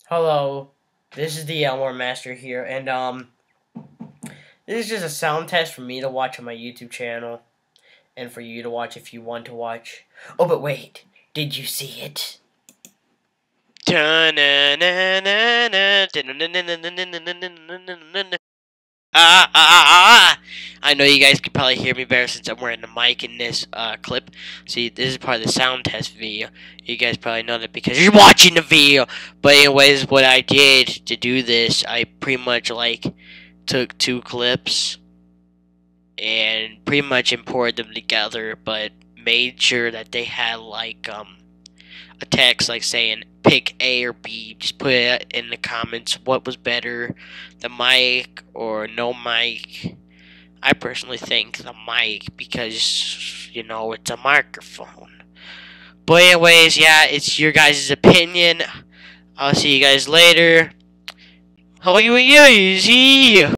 Hello, this is the Elmore Master here, and this is just a sound test for me to watch on my YouTube channel, and for you to watch if you want to watch. Oh, but wait, did you see it? I know you guys can probably hear me better since I'm wearing the mic in this clip. See, this is part of the sound test video. You guys probably know that because you're watching the video. But anyways, what I did to do this, I pretty much took two clips and pretty much imported them together, but made sure that they had a text saying pick A or B. Just put it in the comments what was better, the mic or no mic. I personally think the mic because it's a microphone. But anyways, yeah, it's your guys' opinion. I'll see you guys later. Oh, easy.